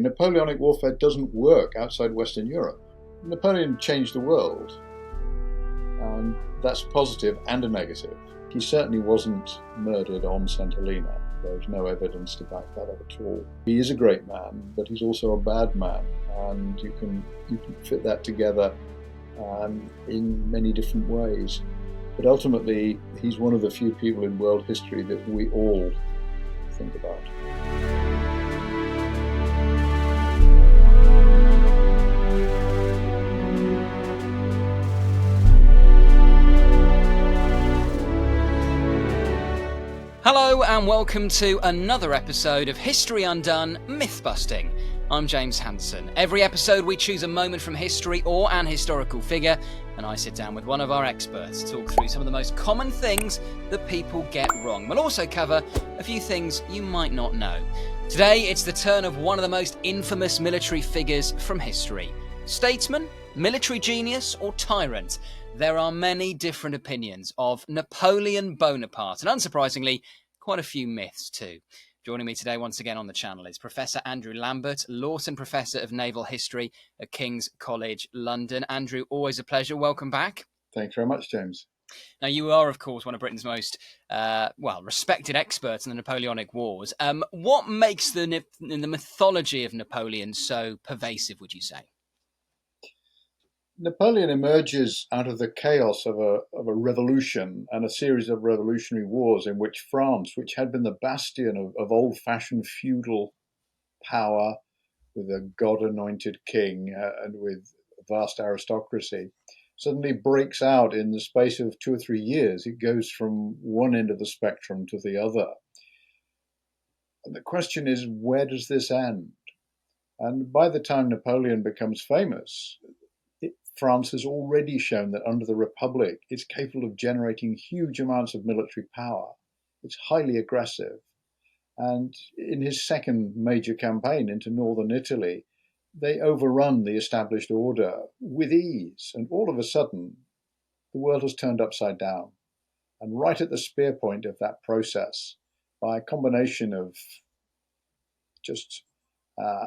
Napoleonic warfare doesn't work outside Western Europe. Napoleon changed the world, and that's positive and a negative. He certainly wasn't murdered on St. Helena. There's no evidence to back that up at all. He is a great man, but he's also a bad man, and you can fit that together in many different ways. But ultimately, he's one of the few people in world history that we all think about. Hello and welcome to another episode of History Undone, Mythbusting. I'm James Hanson. Every episode we choose a moment from history or an historical figure, and I sit down with one of our experts to talk through some of the most common things that people get wrong. We'll also cover a few things you might not know. Today it's the turn of one of the most infamous military figures from history. Statesman, military genius or tyrant? There are many different opinions of Napoleon Bonaparte, and unsurprisingly, quite a few myths too. Joining me today once again on the channel is Professor Andrew Lambert, Lawton Professor of Naval History at King's College London. Andrew, always a pleasure. Welcome back. Thanks very much, James. Now, you are, of course, one of Britain's most respected experts in the Napoleonic Wars. What makes the mythology of Napoleon so pervasive, would you say? Napoleon emerges out of the chaos of a revolution and a series of revolutionary wars in which France, which had been the bastion of old-fashioned feudal power with a god-anointed king and with vast aristocracy, suddenly breaks out in the space of 2 or 3 years. It goes from one end of the spectrum to the other. And the question is, where does this end? And by the time Napoleon becomes famous, France has already shown that under the Republic, it's capable of generating huge amounts of military power. It's highly aggressive. And in his second major campaign into northern Italy, they overrun the established order with ease. And all of a sudden, the world has turned upside down. And right at the spear point of that process, by a combination of just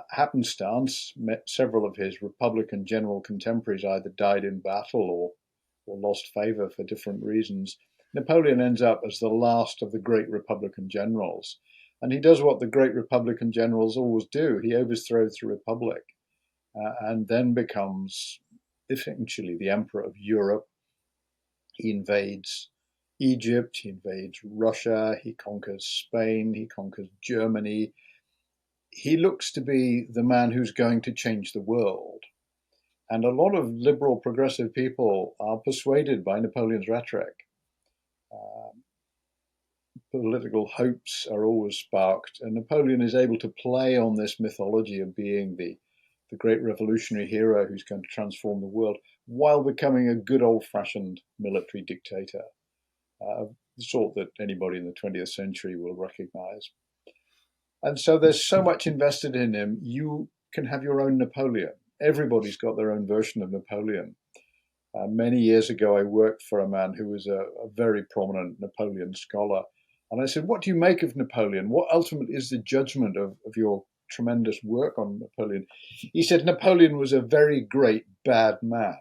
happenstance, several of his Republican general contemporaries either died in battle or lost favor for different reasons. Napoleon ends up as the last of the great Republican generals. And he does what the great Republican generals always do. He overthrows the Republic and then becomes essentially the emperor of Europe. He invades Egypt, he invades Russia, he conquers Spain, he conquers Germany. He looks to be the man who's going to change the world. And a lot of liberal progressive people are persuaded by Napoleon's rhetoric. Political hopes are always sparked, and Napoleon is able to play on this mythology of being the great revolutionary hero who's going to transform the world while becoming a good old-fashioned military dictator, the sort that anybody in the 20th century will recognize. And so there's so much invested in him. You can have your own Napoleon. Everybody's got their own version of Napoleon. Many years ago, I worked for a man who was a very prominent Napoleon scholar. And I said, what do you make of Napoleon? What ultimately is the judgment of your tremendous work on Napoleon? He said, Napoleon was a very great bad man.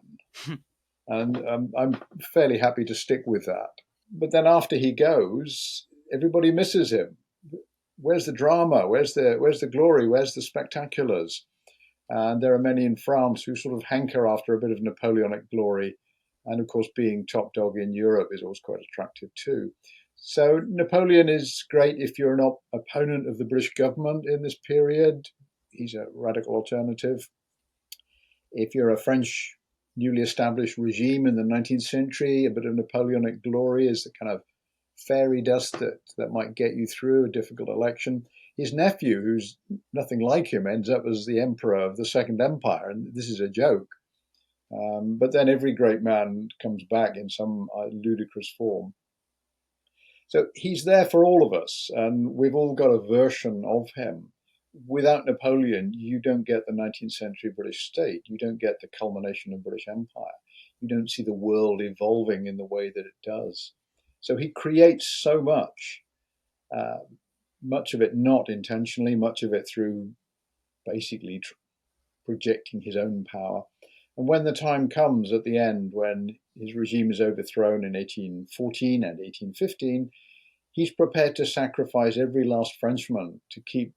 And I'm fairly happy to stick with that. But then after he goes, everybody misses him. Where's the drama? Where's the glory? Where's the spectaculars? And there are many in France who sort of hanker after a bit of Napoleonic glory. And of course, being top dog in Europe is always quite attractive too. So Napoleon is great if you're an opponent of the British government in this period. He's a radical alternative. If you're a French newly established regime in the 19th century, a bit of Napoleonic glory is the kind of fairy dust that might get you through a difficult election. His nephew, who's nothing like him, ends up as the emperor of the Second Empire, and this is a joke. But then every great man comes back in some ludicrous form. So he's there for all of us, and we've all got a version of him. Without Napoleon, you don't get the 19th century British state. You don't get the culmination of British Empire. You don't see the world evolving in the way that it does. So he creates so much of it not intentionally, much of it through basically projecting his own power. And when the time comes at the end, when his regime is overthrown in 1814 and 1815, he's prepared to sacrifice every last Frenchman to keep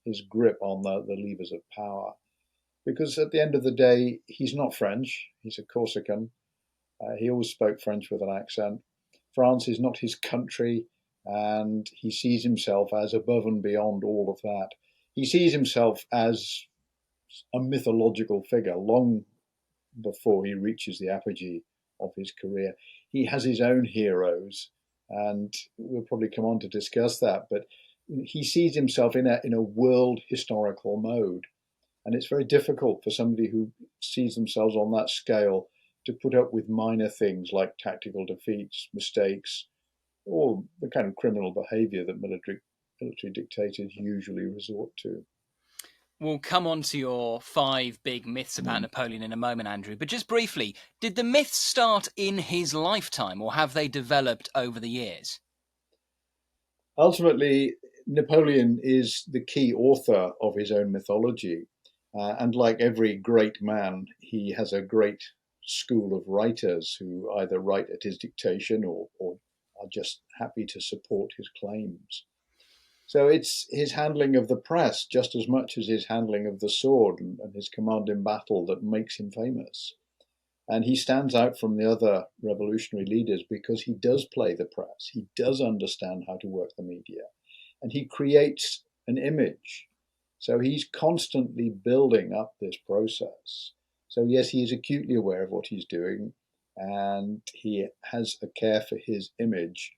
his grip on the levers of power. Because at the end of the day, he's not French, he's a Corsican. He always spoke French with an accent. France is not his country, and he sees himself as above and beyond all of that. He sees himself as a mythological figure long before he reaches the apogee of his career. He has his own heroes, and we'll probably come on to discuss that, but he sees himself in a world historical mode. And it's very difficult for somebody who sees themselves on that scale to put up with minor things like tactical defeats, mistakes, or the kind of criminal behavior that military dictators usually resort to. We'll come on to your 5 big myths about Napoleon in a moment, Andrew. But just briefly, did the myths start in his lifetime, or have they developed over the years? Ultimately, Napoleon is the key author of his own mythology. And like every great man, he has a great school of writers who either write at his dictation or are just happy to support his claims. So it's his handling of the press just as much as his handling of the sword and his command in battle that makes him famous. And he stands out from the other revolutionary leaders because he does play the press. He does understand how to work the media. And he creates an image. So he's constantly building up this process. So yes, he is acutely aware of what he's doing, and he has a care for his image.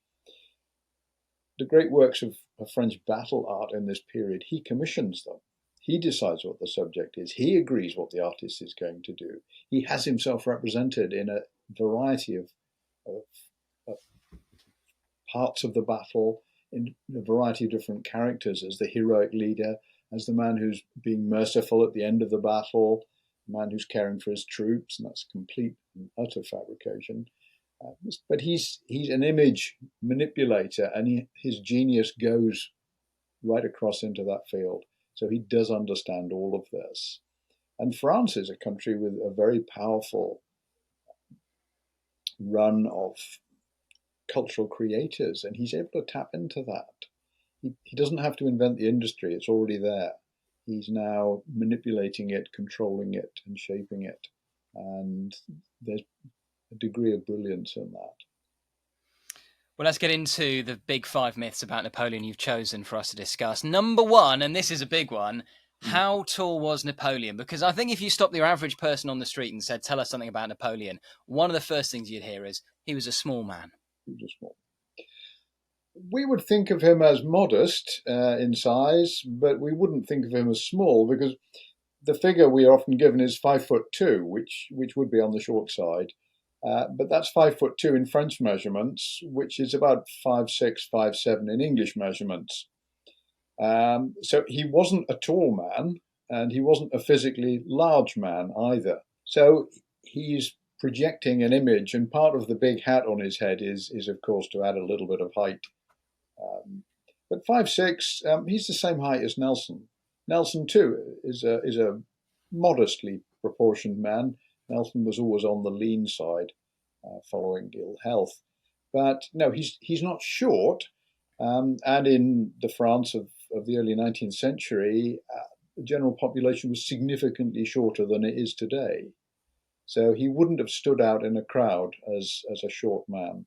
The great works of French battle art in this period, he commissions them. He decides what the subject is. He agrees what the artist is going to do. He has himself represented in a variety of parts of the battle, in a variety of different characters, as the heroic leader, as the man who's being merciful at the end of the battle, the man who's caring for his troops, and that's complete and utter fabrication. But he's an image manipulator, and his genius goes right across into that field. So he does understand all of this. And France is a country with a very powerful run of cultural creators, and he's able to tap into that. He doesn't have to invent the industry, it's already there. He's now manipulating it, controlling it, and shaping it. And there's a degree of brilliance in that. Well, let's get into the big 5 myths about Napoleon you've chosen for us to discuss. Number 1, and this is a big one, how tall was Napoleon? Because I think if you stopped your average person on the street and said, tell us something about Napoleon, one of the first things you'd hear is, he was a small man. He was small. We would think of him as modest in size, but we wouldn't think of him as small, because the figure we are often given is 5'2", which would be on the short side. But that's 5'2" in French measurements, which is about 5'6", 5'7" in English measurements. So he wasn't a tall man, and he wasn't a physically large man either. So he's projecting an image, and part of the big hat on his head is of course to add a little bit of height. But 5'6", he's the same height as Nelson. Nelson too is a modestly proportioned man. Nelson was always on the lean side, following ill health. But no, he's not short. And in the France of the early 19th century, the general population was significantly shorter than it is today. So he wouldn't have stood out in a crowd as a short man.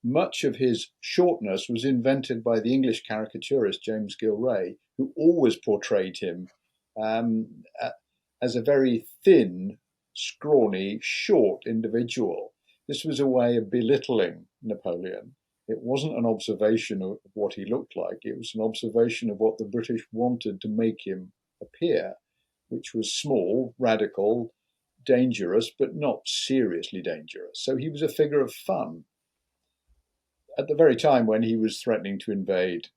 Much of his shortness was invented by the English caricaturist James Gillray, who always portrayed him as a very thin, scrawny, short individual. This was a way of belittling Napoleon. It wasn't an observation of what he looked like. It was an observation of what the British wanted to make him appear, which was small, radical, dangerous, but not seriously dangerous. So he was a figure of fun at the very time when he was threatening to invade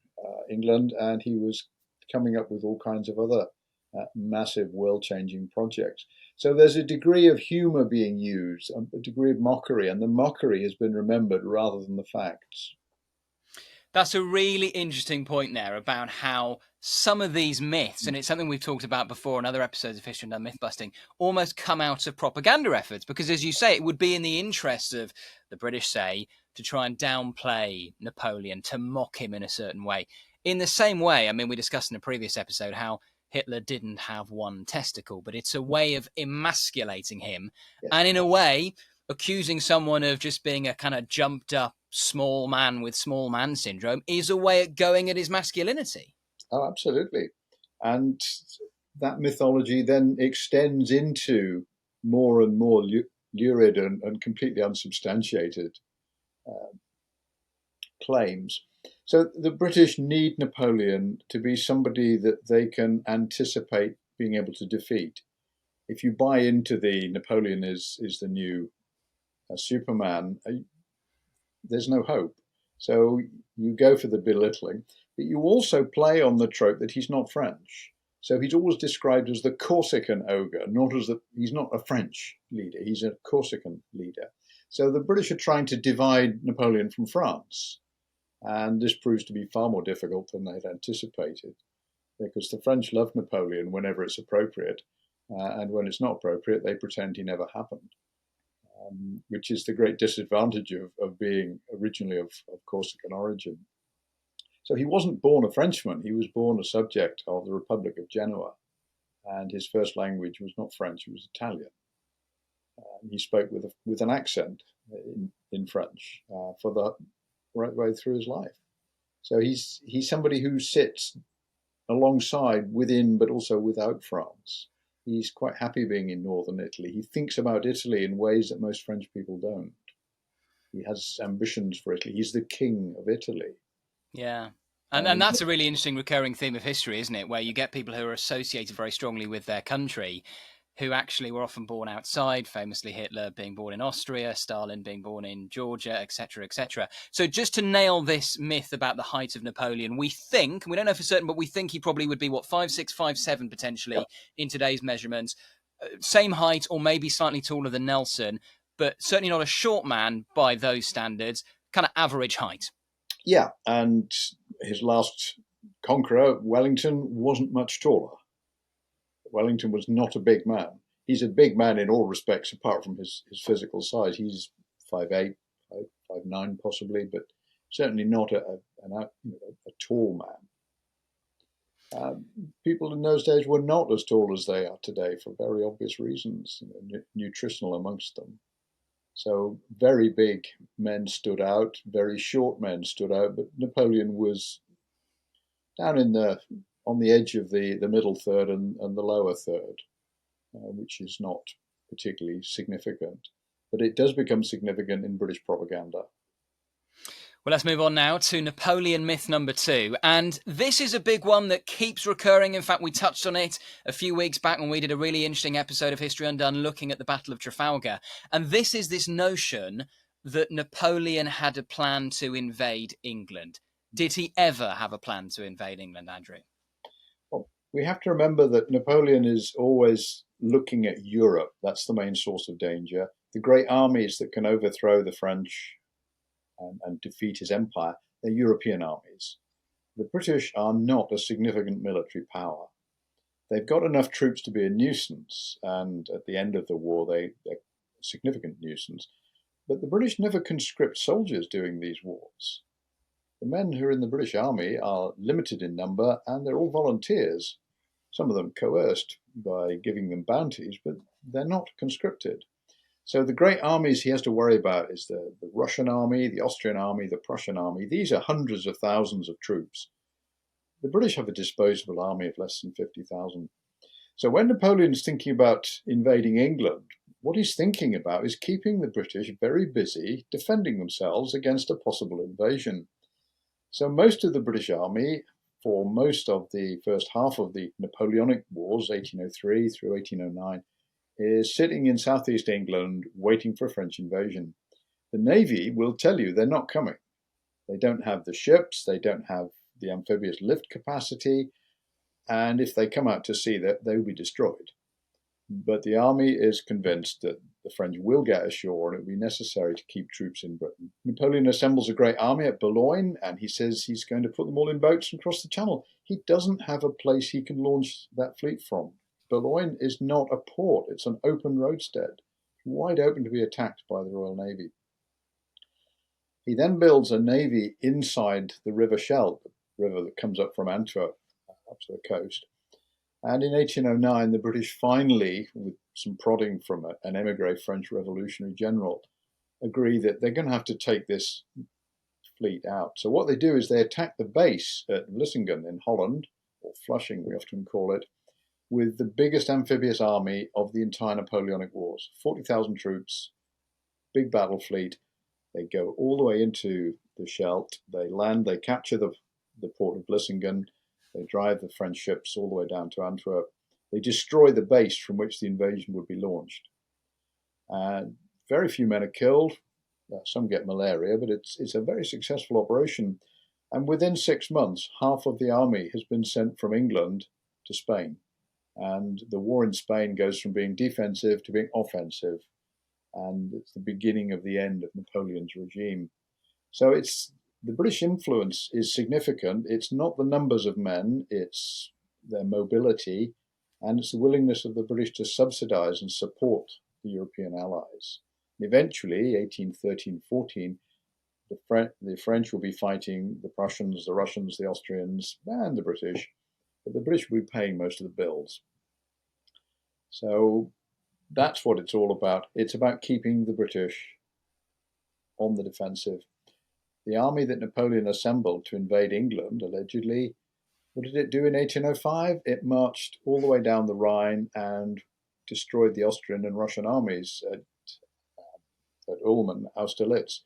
England, and he was coming up with all kinds of other massive world-changing projects. So there's a degree of humour being used, a degree of mockery, and the mockery has been remembered rather than the facts. That's a really interesting point there about how some of these myths, and it's something we've talked about before in other episodes of History Undone Mythbusting, almost come out of propaganda efforts. Because as you say, it would be in the interests of the British, say, to try and downplay Napoleon, to mock him in a certain way. In the same way, I mean, we discussed in a previous episode how Hitler didn't have one testicle, but it's a way of emasculating him. Yes. And in a way, accusing someone of just being a kind of jumped up small man with small man syndrome is a way of going at his masculinity. Oh, absolutely. And that mythology then extends into more and more lurid and completely unsubstantiated claims. So the British need Napoleon to be somebody that they can anticipate being able to defeat. If you buy into the Napoleon is the new Superman, there's no hope. So you go for the belittling, but you also play on the trope that he's not French. So he's always described as the Corsican ogre, he's not a French leader, he's a Corsican leader. So the British are trying to divide Napoleon from France. And this proves to be far more difficult than they'd anticipated, because the French love Napoleon whenever it's appropriate, and when it's not appropriate, they pretend he never happened. Which is the great disadvantage of being originally of Corsican origin. So he wasn't born a Frenchman, he was born a subject of the Republic of Genoa, and his first language was not French, it was Italian. He spoke with an accent in French for the right way through his life. So he's somebody who sits alongside, within, but also without France. He's quite happy being in northern Italy. He thinks about Italy in ways that most French people don't. He has ambitions for Italy. He's the king of Italy. Yeah. And that's a really interesting recurring theme of history, isn't it? Where you get people who are associated very strongly with their country, who actually were often born outside, famously Hitler being born in Austria, Stalin being born in Georgia, etc., etc. So just to nail this myth about the height of Napoleon, we think, we don't know for certain, but we think he probably would be, 5'6", 5'7", potentially, in today's measurements. Same height or maybe slightly taller than Nelson, but certainly not a short man by those standards, kind of average height. Yeah, and his last conqueror, Wellington, wasn't much taller. Wellington was not a big man. He's a big man in all respects, apart from his physical size. He's 5'8", 5'9", possibly, but certainly not a tall man. People in those days were not as tall as they are today for very obvious reasons, nutritional amongst them. So very big men stood out, very short men stood out, but Napoleon was down on the edge of the middle third and the lower third, which is not particularly significant. But it does become significant in British propaganda. Well, let's move on now to Napoleon myth number 2. And this is a big one that keeps recurring. In fact, we touched on it a few weeks back when we did a really interesting episode of History Undone looking at the Battle of Trafalgar. And this is this notion that Napoleon had a plan to invade England. Did he ever have a plan to invade England, Andrew? Well, we have to remember that Napoleon is always looking at Europe. That's the main source of danger. The great armies that can overthrow the French and defeat his empire, they're European armies. The British are not a significant military power. They've got enough troops to be a nuisance, and at the end of the war, they're a significant nuisance. But the British never conscript soldiers during these wars. The men who are in the British Army are limited in number, and they're all volunteers, some of them coerced by giving them bounties, but they're not conscripted. So the great armies he has to worry about is the Russian army, the Austrian army, the Prussian army. These are hundreds of thousands of troops. The British have a disposable army of less than 50,000. So when Napoleon's thinking about invading England, what he's thinking about is keeping the British very busy defending themselves against a possible invasion. So most of the British army, for most of the first half of the Napoleonic Wars, 1803 through 1809, is sitting in southeast England waiting for a French invasion. The Navy will tell you they're not coming. They don't have the ships, they don't have the amphibious lift capacity, and if they come out to sea, they will be destroyed. But the army is convinced that the French will get ashore and it will be necessary to keep troops in Britain. Napoleon assembles a great army at Boulogne and he says he's going to put them all in boats and cross the channel. He doesn't have a place he can launch that fleet from. Boulogne is not a port, it's an open roadstead, wide open to be attacked by the Royal Navy. He then builds a navy inside the River Scheldt, the river that comes up from Antwerp up to the coast. And in 1809, the British finally, with some prodding from an emigre French revolutionary general, agree that they're going to have to take this fleet out. So what they do is they attack the base at Vlissingen in Holland, or Flushing we often call it, with the biggest amphibious army of the entire Napoleonic Wars. 40,000 troops, big battle fleet. They go all the way into the Scheldt. They land, they capture the port of Vlissingen. They drive the French ships all the way down to Antwerp. They destroy the base from which the invasion would be launched. Very few men are killed. Some get malaria, but it's a very successful operation. And within 6 months, half of the army has been sent from England to Spain. And the war in Spain goes from being defensive to being offensive. And it's the beginning of the end of Napoleon's regime. So the British influence is significant. It's not the numbers of men, it's their mobility, and it's the willingness of the British to subsidize and support the European allies. And eventually, 1813-14, the French will be fighting the Prussians, the Russians, the Austrians, and the British, but the British will be paying most of the bills. So that's what it's all about. It's about keeping the British on the defensive. The army that Napoleon assembled to invade England, allegedly, what did it do in 1805? It marched all the way down the Rhine and destroyed the Austrian and Russian armies at Ulm and Austerlitz.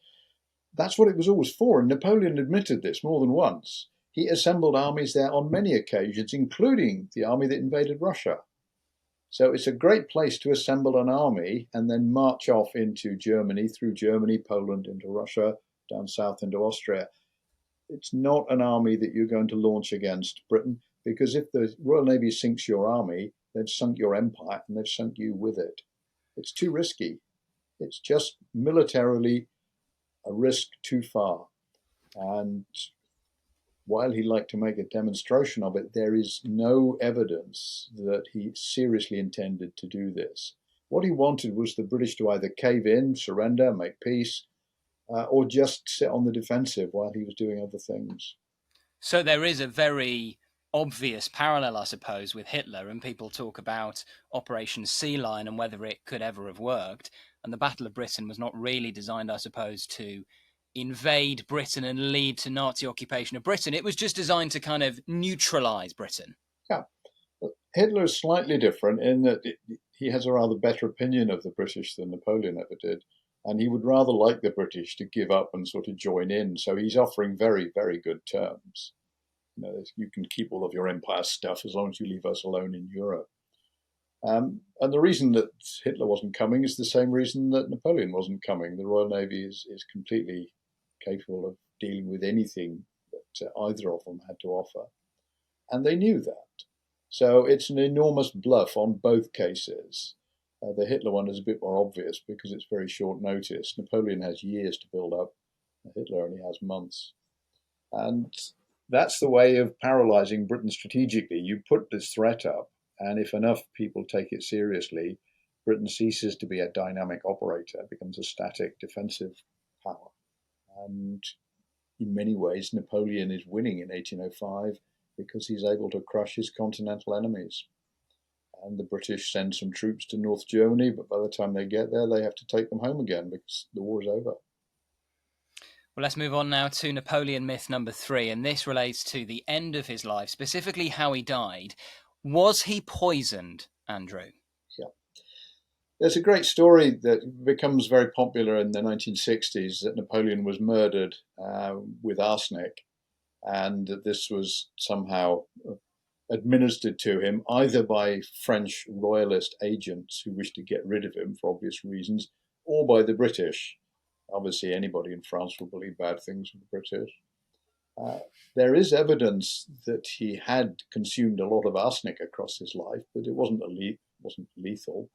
That's what it was always for, and Napoleon admitted this more than once. He assembled armies there on many occasions, including the army that invaded Russia. So it's a great place to assemble an army and then march off into Germany, through Germany, Poland, into Russia, down south into Austria. It's not an army that you're going to launch against Britain, because if the Royal Navy sinks your army, they've sunk your empire and they've sunk you with it. It's too risky. It's just militarily a risk too far. And while he liked to make a demonstration of it, there is no evidence that he seriously intended to do this. What he wanted was the British to either cave in, surrender, make peace, or just sit on the defensive while he was doing other things. So there is a very obvious parallel, I suppose, with Hitler, and people talk about Operation Sea Lion and whether it could ever have worked. And the Battle of Britain was not really designed, I suppose, to invade Britain and lead to Nazi occupation of Britain. It was just designed to kind of neutralize Britain. Yeah. Hitler is slightly different in that he has a rather better opinion of the British than Napoleon ever did. And he would rather like the British to give up and sort of join in. So he's offering very, very good terms. You can keep all of your empire stuff as long as you leave us alone in Europe. And the reason that Hitler wasn't coming is the same reason that Napoleon wasn't coming. The Royal Navy is completely capable of dealing with anything that either of them had to offer. And they knew that. So it's an enormous bluff on both cases. The Hitler one is a bit more obvious because it's very short notice. Napoleon has years to build up. Hitler only has months. And that's the way of paralyzing Britain strategically. You put this threat up, and if enough people take it seriously, Britain ceases to be a dynamic operator, becomes a static defensive power. And in many ways, Napoleon is winning in 1805 because he's able to crush his continental enemies. And the British send some troops to North Germany, but by the time they get there, they have to take them home again because the war is over. Well, let's move on now to Napoleon myth number 3, and this relates to the end of his life, specifically how he died. Was he poisoned, Andrew? Yeah. There's a great story that becomes very popular in the 1960s that Napoleon was murdered with arsenic, and that this was somehow administered to him either by French royalist agents who wished to get rid of him for obvious reasons, or by the British. Obviously, anybody in France will believe bad things of the British. There is evidence that he had consumed a lot of arsenic across his life, but it wasn't wasn't lethal.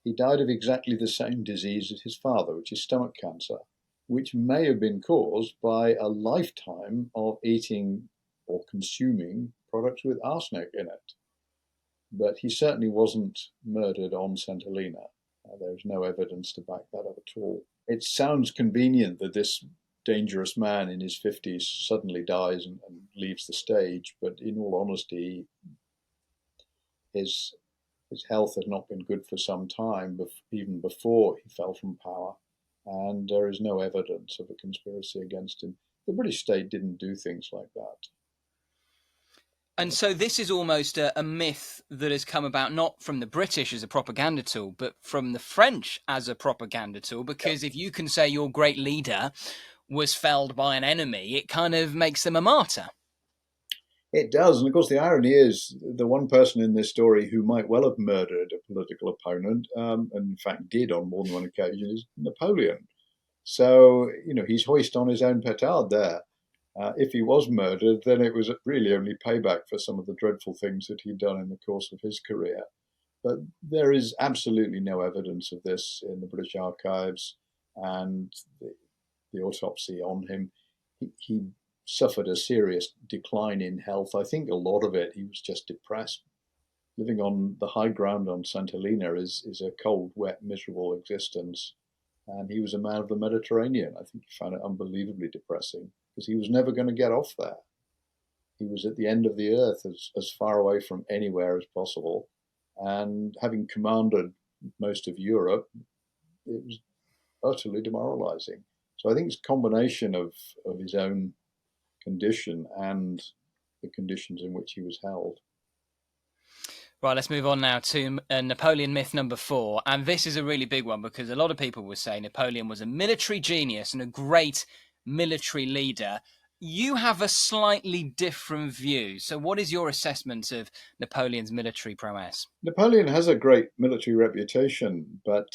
He died of exactly the same disease as his father, which is stomach cancer, which may have been caused by a lifetime of eating or consuming products with arsenic in it. But he certainly wasn't murdered on St. Helena. There's no evidence to back that up at all. It sounds convenient that this dangerous man in his 50s suddenly dies and leaves the stage, but in all honesty, his health had not been good for some time, even before he fell from power, and there is no evidence of a conspiracy against him. The British state didn't do things like that. And so this is almost a myth that has come about not from the British as a propaganda tool, but from the French as a propaganda tool, because if you can say your great leader was felled by an enemy, it kind of makes them a martyr. It does, and of course the irony is the one person in this story who might well have murdered a political opponent, and in fact did on more than one occasion, is Napoleon. So, he's hoist on his own petard there. If he was murdered, then it was really only payback for some of the dreadful things that he'd done in the course of his career. But there is absolutely no evidence of this in the British archives, and the autopsy on him, he suffered a serious decline in health. I think a lot of it, he was just depressed. Living on the high ground on St. Helena is a cold, wet, miserable existence. And he was a man of the Mediterranean. I think he found it unbelievably depressing because he was never going to get off there. He was at the end of the earth, as far away from anywhere as possible. And having commanded most of Europe, it was utterly demoralizing. So I think it's a combination of his own condition and the conditions in which he was held. Right, let's move on now to Napoleon myth number 4. And this is a really big one because a lot of people would say Napoleon was a military genius and a great military leader. You have a slightly different view. So what is your assessment of Napoleon's military prowess? Napoleon has a great military reputation, but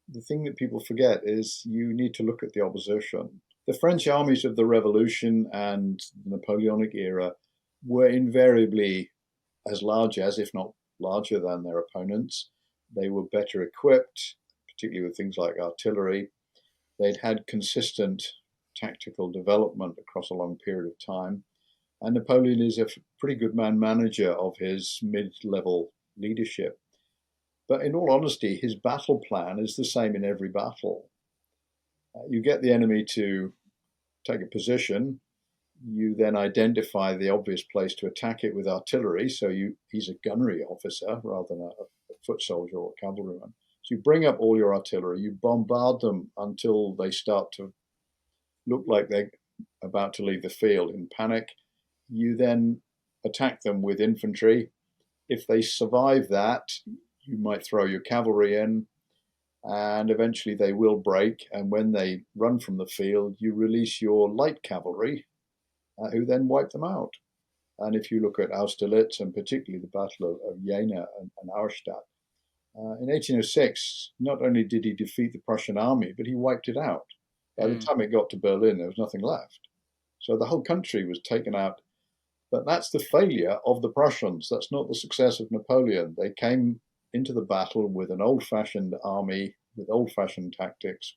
the thing that people forget is you need to look at the opposition. The French armies of the Revolution and the Napoleonic era were invariably as large as, if not larger than, their opponents. They were better equipped, particularly with things like artillery. They'd had consistent tactical development across a long period of time. And Napoleon is a pretty good man-manager of his mid-level leadership. But in all honesty, his battle plan is the same in every battle. You get the enemy to take a position. You then identify the obvious place to attack it with artillery. So he's a gunnery officer rather than a foot soldier or a cavalryman. So you bring up all your artillery, you bombard them until they start to look like they're about to leave the field in panic. You then attack them with infantry. If they survive that, you might throw your cavalry in, and eventually they will break. And when they run from the field, you release your light cavalry, who then wipe them out. And if you look at Austerlitz, and particularly the Battle of Jena and Auerstadt, in 1806, not only did he defeat the Prussian army, but he wiped it out. By the time it got to Berlin, there was nothing left. So the whole country was taken out. But that's the failure of the Prussians. That's not the success of Napoleon. They came into the battle with an old-fashioned army, with old-fashioned tactics.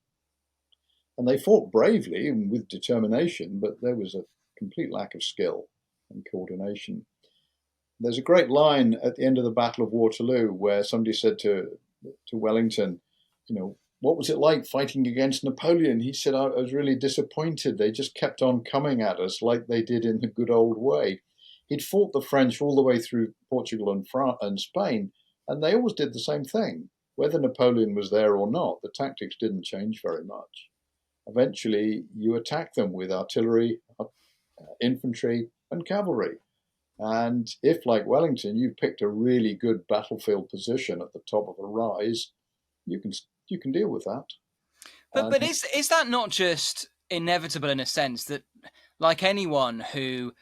And they fought bravely and with determination, but there was a complete lack of skill and coordination. There's a great line at the end of the Battle of Waterloo where somebody said to Wellington, what was it like fighting against Napoleon? He said, I was really disappointed. They just kept on coming at us like they did in the good old way. He'd fought the French all the way through Portugal and Spain, and they always did the same thing. Whether Napoleon was there or not, the tactics didn't change very much. Eventually, you attack them with artillery, infantry, and cavalry. And if, like Wellington, you picked a really good battlefield position at the top of a rise, you can deal with that. But is that not just inevitable in a sense that, like anyone who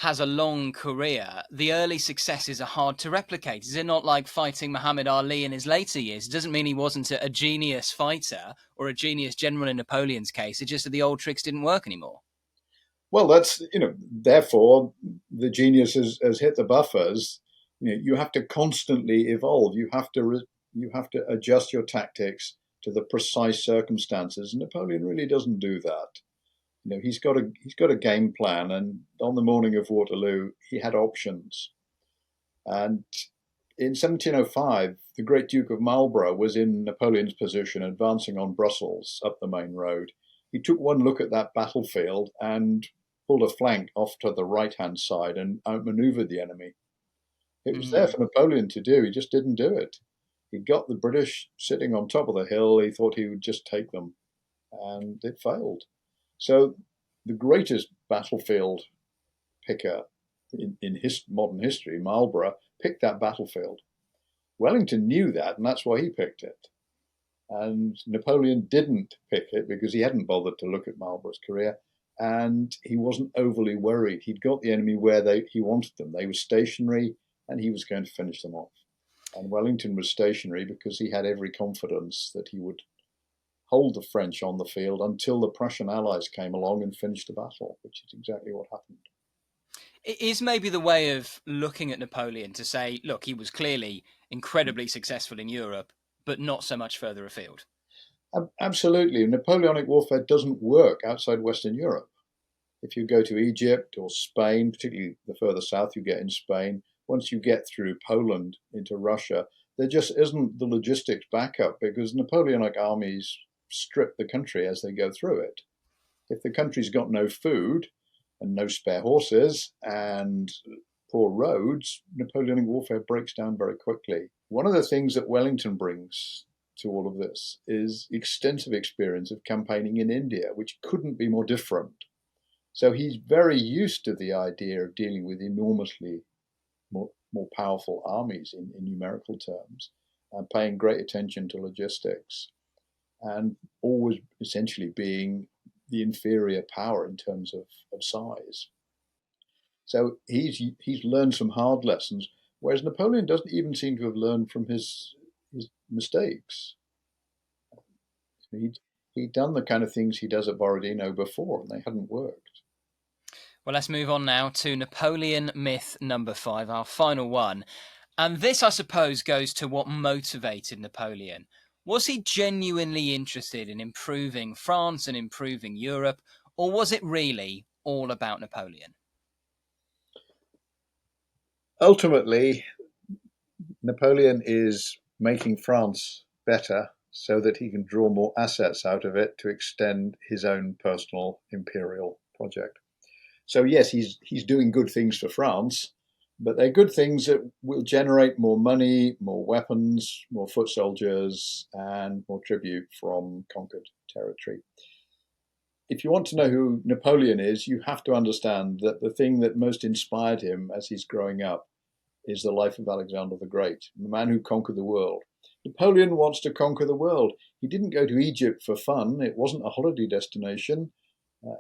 has a long career, the early successes are hard to replicate? Is it not like fighting Muhammad Ali in his later years? It doesn't mean he wasn't a genius fighter or a genius general in Napoleon's case. It's just that the old tricks didn't work anymore. Well, that's, therefore, the genius has hit the buffers. You have to constantly evolve. You have to adjust your tactics to the precise circumstances. Napoleon really doesn't do that. He's got a game plan, and on the morning of Waterloo, he had options. And in 1705, the great Duke of Marlborough was in Napoleon's position, advancing on Brussels up the main road. He took one look at that battlefield and pulled a flank off to the right-hand side and outmaneuvered the enemy. It was there for Napoleon to do. He just didn't do it. He got the British sitting on top of the hill. He thought he would just take them, and it failed. So the greatest battlefield picker in modern history, Marlborough, picked that battlefield. Wellington knew that, and that's why he picked it. And Napoleon didn't pick it because he hadn't bothered to look at Marlborough's career, and he wasn't overly worried. He'd got the enemy where he wanted them. They were stationary, and he was going to finish them off. And Wellington was stationary because he had every confidence that he would hold the French on the field until the Prussian allies came along and finished the battle, which is exactly what happened. It is maybe the way of looking at Napoleon to say, look, he was clearly incredibly successful in Europe, but not so much further afield. Absolutely. Napoleonic warfare doesn't work outside Western Europe. If you go to Egypt or Spain, particularly the further south you get in Spain, once you get through Poland into Russia, there just isn't the logistics backup because Napoleonic armies strip the country as they go through it. If the country's got no food and no spare horses and poor roads, Napoleonic warfare breaks down very quickly. One of the things that Wellington brings to all of this is extensive experience of campaigning in India, which couldn't be more different. So he's very used to the idea of dealing with enormously more powerful armies in numerical terms, and paying great attention to logistics, and always essentially being the inferior power in terms of size. So he's learned some hard lessons, whereas Napoleon doesn't even seem to have learned from his mistakes. He'd done the kind of things he does at Borodino before, and they hadn't worked. Well, let's move on now to Napoleon myth number 5, our final one. And this, I suppose, goes to what motivated Napoleon. Was he genuinely interested in improving France and improving Europe, or was it really all about Napoleon? Ultimately, Napoleon is making France better so that he can draw more assets out of it to extend his own personal imperial project. So yes, he's doing good things for France, but they're good things that will generate more money, more weapons, more foot soldiers, and more tribute from conquered territory. If you want to know who Napoleon is, you have to understand that the thing that most inspired him as he's growing up is the life of Alexander the Great, the man who conquered the world. Napoleon wants to conquer the world. He didn't go to Egypt for fun. It wasn't a holiday destination.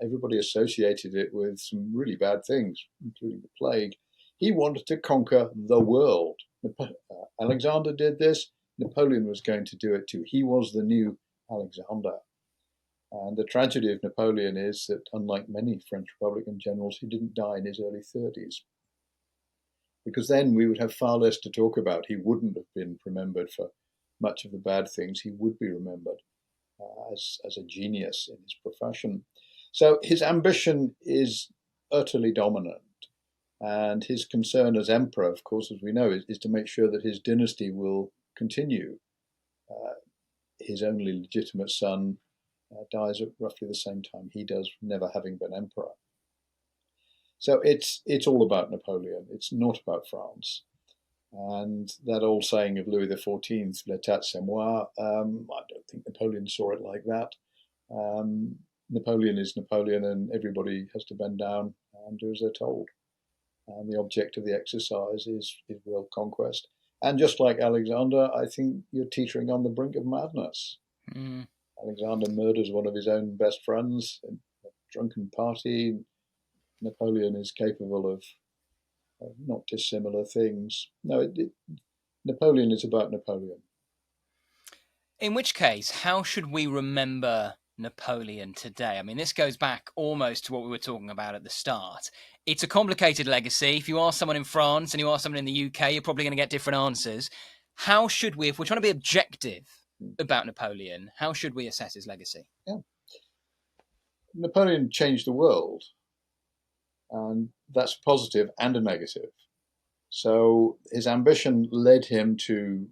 Everybody associated it with some really bad things, including the plague. He wanted to conquer the world. Alexander did this. Napoleon was going to do it too. He was the new Alexander. And the tragedy of Napoleon is that, unlike many French Republican generals, he didn't die in his early 30s. Because then we would have far less to talk about. He wouldn't have been remembered for much of the bad things. He would be remembered as a genius in his profession. So his ambition is utterly dominant. And his concern as emperor, of course, as we know, is to make sure that his dynasty will continue. His only legitimate son dies at roughly the same time he does, never having been emperor. So it's all about Napoleon. It's not about France. And that old saying of Louis XIV, l'état c'est moi, I don't think Napoleon saw it like that. Napoleon is Napoleon, and everybody has to bend down and do as they're told. And the object of the exercise is world conquest. And just like Alexander, I think you're teetering on the brink of madness. Alexander murders one of his own best friends in a drunken party. Napoleon is capable of not dissimilar things. No, Napoleon is about Napoleon. In which case, how should we remember Napoleon today? I mean, this goes back almost to what we were talking about at the start. It's a complicated legacy. If you ask someone in France and you ask someone in the UK, you're probably going to get different answers. How should we, if we're trying to be objective about Napoleon, how should we assess his legacy? Yeah. Napoleon changed the world, and that's a positive and a negative. So his ambition led him to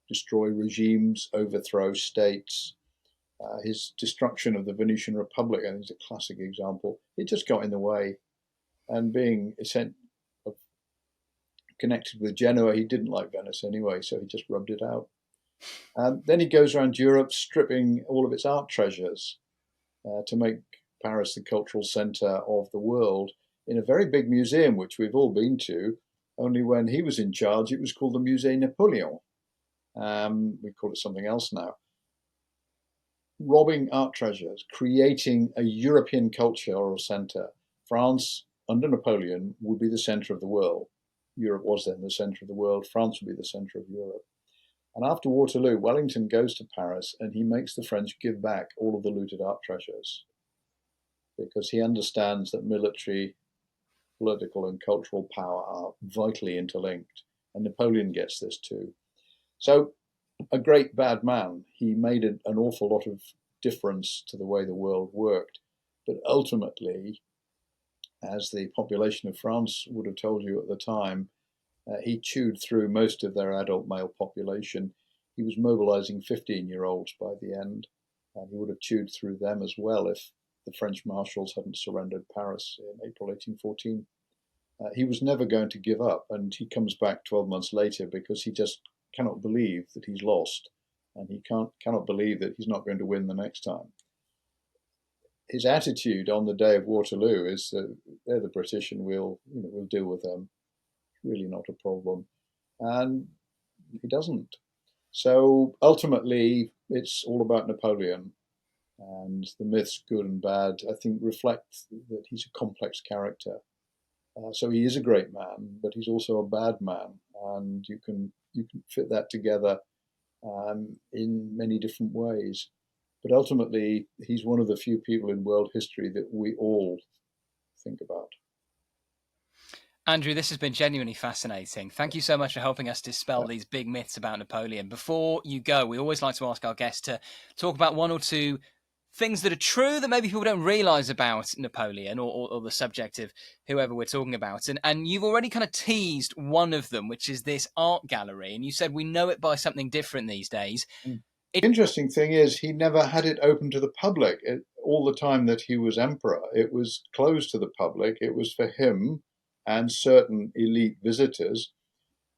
destroy regimes, overthrow states. His destruction of the Venetian Republic, I think, is a classic example. It just got in the way. And being connected with Genoa, he didn't like Venice anyway, so he just rubbed it out. Then he goes around Europe stripping all of its art treasures to make Paris the cultural centre of the world in a very big museum, which we've all been to. Only when he was in charge, it was called the Musée Napoleon. We call it something else now. Robbing art treasures, creating a European cultural centre. France, under Napoleon, would be the centre of the world. Europe was then the centre of the world. France would be the centre of Europe. And after Waterloo, Wellington goes to Paris and he makes the French give back all of the looted art treasures because he understands that military, political, and cultural power are vitally interlinked. And Napoleon gets this too. So, a great bad man. He made an awful lot of difference to the way the world worked. But ultimately, as the population of France would have told you at the time, he chewed through most of their adult male population. He was mobilizing 15-year-olds by the end, and he would have chewed through them as well if the French marshals hadn't surrendered Paris in April 1814. He was never going to give up, and he comes back 12 months later because he just cannot believe that he's lost, and he cannot believe that he's not going to win the next time. His attitude on the day of Waterloo is that they're the British and we'll deal with them. Really not a problem. And he doesn't. So ultimately, it's all about Napoleon. And the myths, good and bad, I think reflect that he's a complex character. So he is a great man, but he's also a bad man. And you can fit that together in many different ways. But ultimately, he's one of the few people in world history that we all think about. Andrew, this has been genuinely fascinating. Thank you so much for helping us dispel these big myths about Napoleon. Before you go, we always like to ask our guests to talk about one or two things that are true that maybe people don't realise about Napoleon or the subject of whoever we're talking about. And you've already kind of teased one of them, which is this art gallery. And you said we know it by something different these days. The interesting thing is he never had it open to the public. All the time that he was emperor, it was closed to the public. It was for him and certain elite visitors.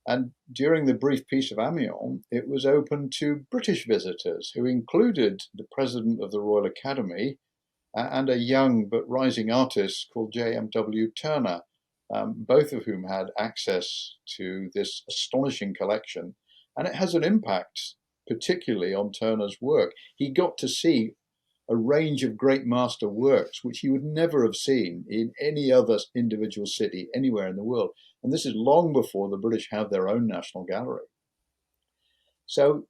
And during the brief Peace of Amiens, it was open to British visitors, who included the president of the Royal Academy and a young but rising artist called J.M.W. Turner, both of whom had access to this astonishing collection. And it has an impact, particularly on Turner's work. He got to see a range of great master works which he would never have seen in any other individual city anywhere in the world. And this is long before the British have their own national gallery. So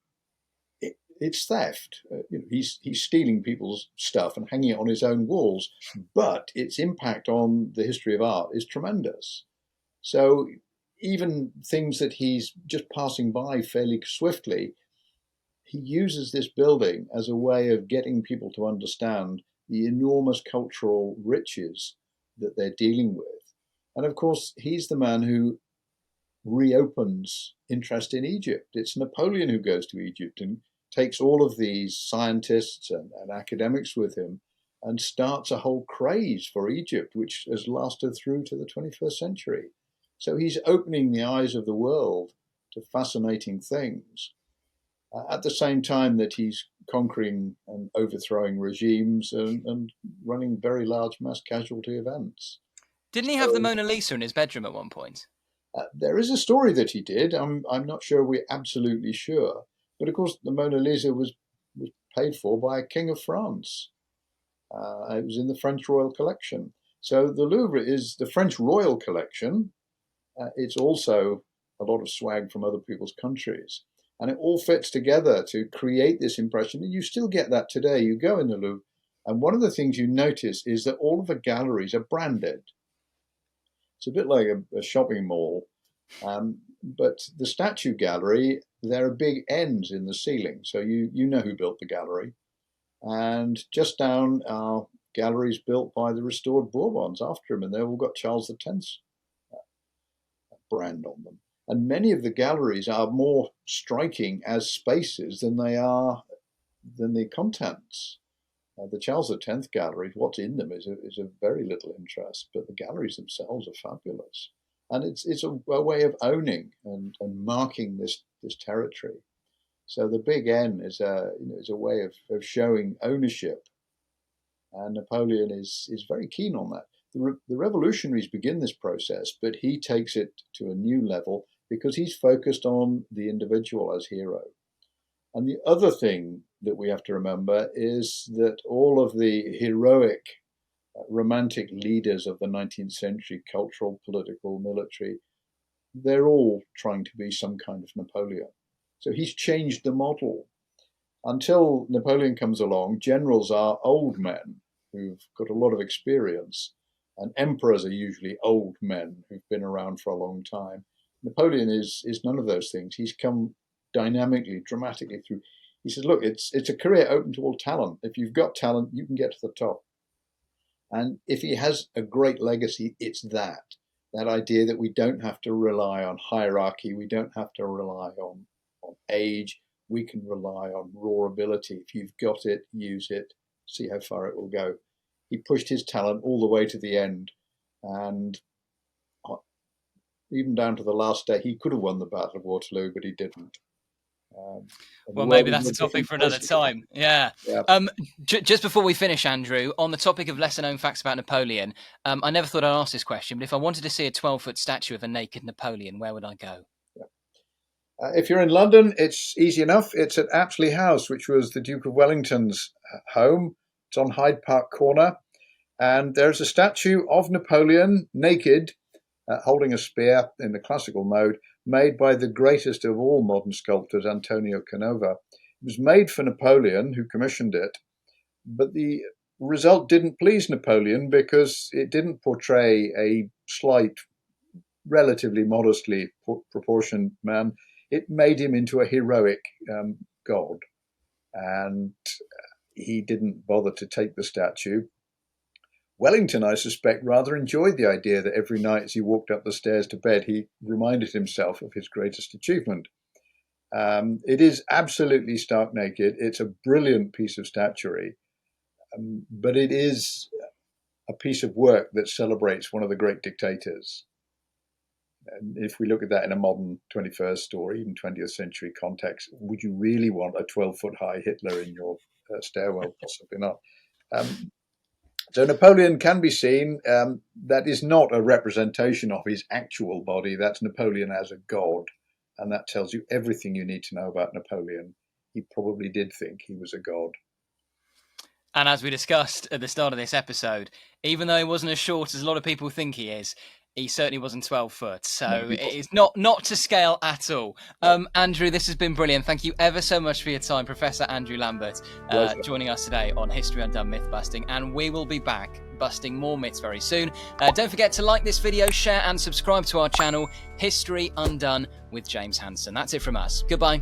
it's theft. He's stealing people's stuff and hanging it on his own walls, but its impact on the history of art is tremendous. So even things that he's just passing by fairly swiftly, he uses this building as a way of getting people to understand the enormous cultural riches that they're dealing with. And of course, he's the man who reopens interest in Egypt. It's Napoleon who goes to Egypt and takes all of these scientists and academics with him and starts a whole craze for Egypt, which has lasted through to the 21st century. So he's opening the eyes of the world to fascinating things. At the same time that he's conquering and overthrowing regimes and running very large mass casualty events. Didn't he have the Mona Lisa in his bedroom at one point? There is a story that he did. I'm not sure we're absolutely sure. But of course, the Mona Lisa was paid for by a king of France. It was in the French royal collection. So the Louvre is the French royal collection. It's also a lot of swag from other people's countries. And it all fits together to create this impression. And you still get that today. You go in the Louvre, and one of the things you notice is that all of the galleries are branded. It's a bit like a shopping mall. But the statue gallery, there are big N's in the ceiling. So you know who built the gallery. And just down are galleries built by the restored Bourbons after him, and they've all got Charles X's brand on them. And many of the galleries are more striking as spaces than they are than the contents. The Charles X galleries, what's in them is of very little interest, but the galleries themselves are fabulous. And it's a way of owning and marking this territory. So the big N is a way of showing ownership, and Napoleon is very keen on that. The revolutionaries begin this process, but he takes it to a new level because he's focused on the individual as hero. And the other thing that we have to remember is that all of the heroic, romantic leaders of the 19th century, cultural, political, military, they're all trying to be some kind of Napoleon. So he's changed the model. Until Napoleon comes along, generals are old men who've got a lot of experience, and emperors are usually old men who've been around for a long time. Napoleon is none of those things. He's come dynamically, dramatically through. He says, look, it's a career open to all talent. If you've got talent, you can get to the top. And if he has a great legacy, it's that idea that we don't have to rely on hierarchy. We don't have to rely on age. We can rely on raw ability. If you've got it, use it, see how far it will go. He pushed his talent all the way to the end. And even down to the last day, he could have won the Battle of Waterloo, but he didn't. Well, maybe that's a topic for another time. Yeah. Just before we finish, Andrew, on the topic of lesser known facts about Napoleon, I never thought I'd ask this question, but if I wanted to see a 12-foot statue of a naked Napoleon, where would I go? If you're in London, it's easy enough. It's at Apsley House, which was the Duke of Wellington's home. It's on Hyde Park Corner. And there's a statue of Napoleon, naked, holding a spear in the classical mode, made by the greatest of all modern sculptors, Antonio Canova. It was made for Napoleon, who commissioned it, but the result didn't please Napoleon because it didn't portray a slight, relatively modestly proportioned man. It made him into a heroic god, and he didn't bother to take the statue. Wellington, I suspect, rather enjoyed the idea that every night as he walked up the stairs to bed, he reminded himself of his greatest achievement. It is absolutely stark naked. It's a brilliant piece of statuary, but it is a piece of work that celebrates one of the great dictators. And if we look at that in a modern 21st or even 20th century context, would you really want a 12-foot high Hitler in your stairwell? Possibly not. So Napoleon can be seen. That is not a representation of his actual body. That's Napoleon as a god. And that tells you everything you need to know about Napoleon. He probably did think he was a god. And as we discussed at the start of this episode, even though he wasn't as short as a lot of people think he is, he certainly wasn't 12 foot. So it's not to scale at all. Andrew, this has been brilliant. Thank you ever so much for your time, Professor Andrew Lambert, joining us today on History Undone Mythbusting. And we will be back busting more myths very soon. Don't forget to like this video, share and subscribe to our channel, History Undone with James Hanson. That's it from us. Goodbye.